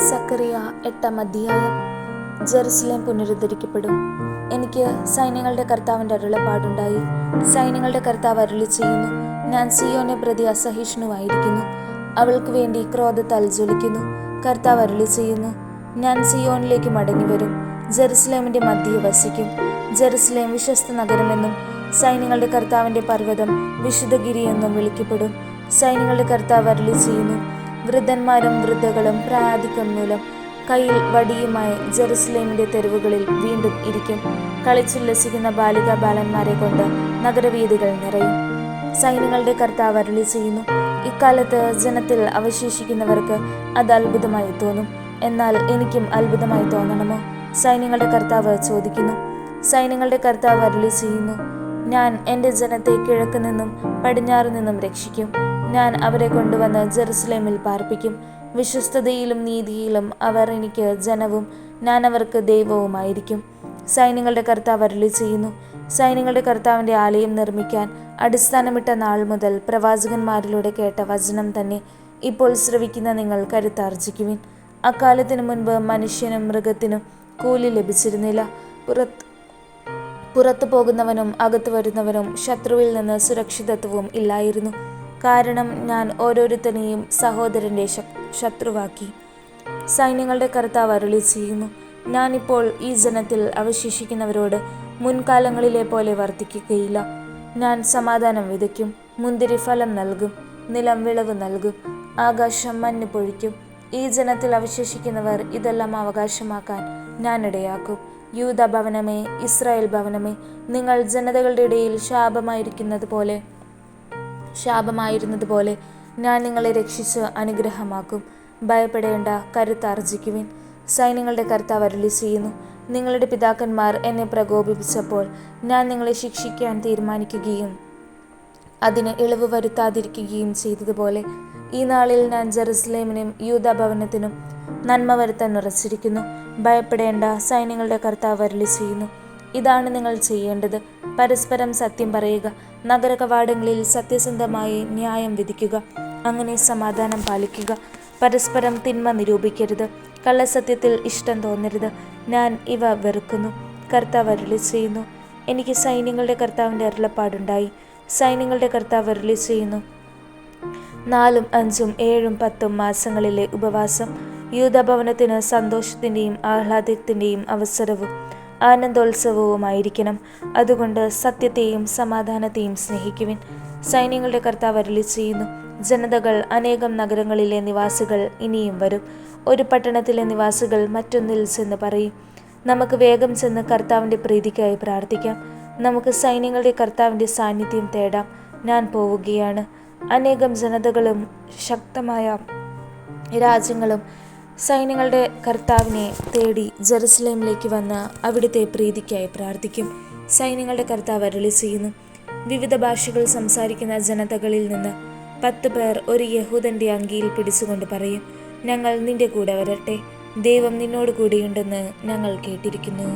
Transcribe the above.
സക്കറിയ 8-ാം അധ്യായം. ജെറുസലേം പുനരുദ്ധരിക്കപ്പെടും. എനിക്ക് സൈന്യങ്ങളുടെ കർത്താവിൻ്റെ അരുളപ്പാടുണ്ടായി. സൈന്യങ്ങളുടെ കർത്താവ് അരുളിച്ചെയ്യുന്നു, ഞാൻ സിയോനെ പ്രതി അസഹിഷ്ണുവായിരിക്കുന്നു, അവൾക്ക് വേണ്ടി ക്രോധത്താൽ ജ്വലിക്കുന്നു. കർത്താവ് അരുളിച്ചെയ്യുന്നു, ഞാൻ സിയോനിലേക്ക് മടങ്ങിവരും, ജെറുസലേമിൻ്റെ മധ്യേ വസിക്കും. ജെറുസലേം വിശ്വസ്ത നഗരമെന്നും സൈന്യങ്ങളുടെ കർത്താവിൻ്റെ പർവ്വതം വിശുദ്ധഗിരി എന്നും വിളിക്കപ്പെടും. സൈന്യങ്ങളുടെ കർത്താവ് അരുളിച്ചെയ്യുന്നു, വൃദ്ധന്മാരും വൃദ്ധകളും പ്രായാധിക്യം മൂലം കയ്യിൽ വടിയുമായി ജെറുസലേമിൻ്റെ തെരുവുകളിൽ വീണ്ടും ഇരിക്കും. കളിച്ചുല്ലസിക്കുന്ന ബാലികാ ബാലന്മാരെ കൊണ്ട് നഗരവീഥികൾ നിറയും. സൈന്യങ്ങളുടെ കർത്താവ് അരുളിച്ചെയ്യുന്നു, ഇക്കാലത്ത് ജനത്തിൽ അവശേഷിക്കുന്നവർക്ക് അത് അത്ഭുതമായി തോന്നും. എന്നാൽ എനിക്കും അത്ഭുതമായി തോന്നണമോ? സൈന്യങ്ങളുടെ കർത്താവ് ചോദിക്കുന്നു. സൈന്യങ്ങളുടെ കർത്താവ് അരുളിച്ചെയ്യുന്നു, ഞാൻ എൻ്റെ ജനത്തെ കിഴക്ക് നിന്നും പടിഞ്ഞാറ് നിന്നും രക്ഷിക്കും. ഞാൻ അവരെ കൊണ്ടുവന്ന് ജെറുസലേമിൽ പാർപ്പിക്കും. വിശ്വസ്തതയിലും നീതിയിലും അവർ എനിക്ക് ജനവും ഞാൻ അവർക്ക് ദൈവവുമായിരിക്കും. സൈന്യങ്ങളുടെ കർത്താവ് അരുളിച്ചെയ്യുന്നു, സൈന്യങ്ങളുടെ കർത്താവിൻ്റെ ആലയം നിർമ്മിക്കാൻ അടിസ്ഥാനമിട്ട നാൾ മുതൽ പ്രവാചകന്മാരിലൂടെ കേട്ട വചനം തന്നെ ഇപ്പോൾ ശ്രവിക്കുന്ന നിങ്ങൾ കരുത്താർജിക്കുവിൻ. അക്കാലത്തിനു മുൻപ് മനുഷ്യനും മൃഗത്തിനും കൂലി ലഭിച്ചിരുന്നില്ല. പുറത്തു പോകുന്നവനും അകത്തു വരുന്നവനും ശത്രുവിൽ നിന്ന് സുരക്ഷിതത്വവും ഇല്ലായിരുന്നു. കാരണം ഞാൻ ഓരോരുത്തനെയും സഹോദരൻ്റെ ശത്രുവാക്കി. സൈന്യങ്ങളുടെ കർത്താവ് അരുളിച്ചെയ്യുന്നു, ഞാനിപ്പോൾ ഈ ജനത്തിൽ അവശേഷിക്കുന്നവരോട് മുൻകാലങ്ങളിലെ പോലെ വർത്തിക്കുകയില്ല. ഞാൻ സമാധാനം വിതയ്ക്കും, മുന്തിരിഫലം നൽകും, നിലം വിളവ് നൽകും, ആകാശം മഞ്ഞ് പൊഴിക്കും. ഈ ജനത്തിൽ അവശേഷിക്കുന്നവർ ഇതെല്ലാം അവകാശമാക്കാൻ ഞാൻ ഇടയാക്കും. യൂദാ ഭവനമേ, ഇസ്രായേൽ ഭവനമേ, നിങ്ങൾ ജനതകളുടെ ഇടയിൽ ശാപമായിരുന്നതുപോലെ ഞാൻ നിങ്ങളെ രക്ഷിച്ച് അനുഗ്രഹമാക്കും. ഭയപ്പെടേണ്ട, കരുത്താർജിക്കുവിൻ. സൈന്യങ്ങളുടെ കർത്താവ് അരുളിച്ചെയ്യുന്നു, നിങ്ങളുടെ പിതാക്കന്മാർ എന്നെ പ്രകോപിപ്പിച്ചപ്പോൾ ഞാൻ നിങ്ങളെ ശിക്ഷിക്കാൻ തീരുമാനിക്കുകയും അതിന് ഇളവ് വരുത്താതിരിക്കുകയും ചെയ്തതുപോലെ ഈ നാളിൽ ഞാൻ ജെറുസലേമിനും യൂദാ ഭവനത്തിനും നന്മ വരുത്താൻ ഉറച്ചിരിക്കുന്നു. ഭയപ്പെടേണ്ട, സൈന്യങ്ങളുടെ കർത്താവ് അരുളിച്ചെയ്യുന്നു, ഇതാണ് നിങ്ങൾ ചെയ്യേണ്ടത്. പരസ്പരം സത്യം പറയുക, നഗര കവാടങ്ങളിൽ സത്യസന്ധമായി ന്യായം വിധിക്കുക, അങ്ങനെ സമാധാനം പാലിക്കുക. പരസ്പരം തിന്മ നിരൂപിക്കരുത്, കള്ളസത്യത്തിൽ ഇഷ്ടം തോന്നരുത്. ഞാൻ ഇവ വെറുക്കുന്നു. കർത്താവ് അരുളിച്ചെയ്യുന്നു, എനിക്ക് സൈന്യങ്ങളുടെ കർത്താവിൻ്റെ അരുളപ്പാടുണ്ടായി. സൈന്യങ്ങളുടെ കർത്താവ് അരുളിച്ചെയ്യുന്നു, 4, 5, 7, 10 മാസങ്ങളിലെ ഉപവാസം യൂദാ ഭവനത്തിന് സന്തോഷത്തിൻ്റെയും ആഹ്ലാദത്തിൻ്റെയും അവസരവും ആനന്ദോത്സവവുമായിരിക്കണം. അതുകൊണ്ട് സത്യത്തെയും സമാധാനത്തെയും സ്നേഹിക്കുവിൻ. സൈന്യങ്ങളുടെ കർത്താവ് അരുളിച്ചെയ്യുന്നു, ജനതകൾ അനേകം നഗരങ്ങളിലെ നിവാസികൾ ഇനിയും വരും. ഒരു പട്ടണത്തിലെ നിവാസികൾ മറ്റൊന്നിൽ ചെന്ന് പറയും, നമുക്ക് വേഗം ചെന്ന് കർത്താവിൻ്റെ പ്രീതിക്കായി പ്രാർത്ഥിക്കാം. നമുക്ക് സൈന്യങ്ങളുടെ കർത്താവിൻ്റെ സാന്നിധ്യം തേടാം. ഞാൻ പോവുകയാണ്. അനേകം ജനതകളും ശക്തമായ രാജ്യങ്ങളും സൈന്യങ്ങളുടെ കർത്താവിനെ തേടി ജെറുസലേമിലേക്ക് വന്ന് അവിടുത്തെ പ്രീതിക്കായി പ്രാർത്ഥിക്കും. സൈന്യങ്ങളുടെ കർത്താവ് അരുളിച്ചെയ്യുന്നു, വിവിധ ഭാഷകൾ സംസാരിക്കുന്ന ജനതകളിൽ നിന്ന് 10 പേർ ഒരു യഹൂദൻ്റെ അങ്കിയിൽ പിടിച്ചുകൊണ്ട് പറയും, ഞങ്ങൾ നിന്റെ കൂടെ വരട്ടെ, ദൈവം നിന്നോട് കൂടിയുണ്ടെന്ന് ഞങ്ങൾ കേട്ടിരിക്കുന്നു.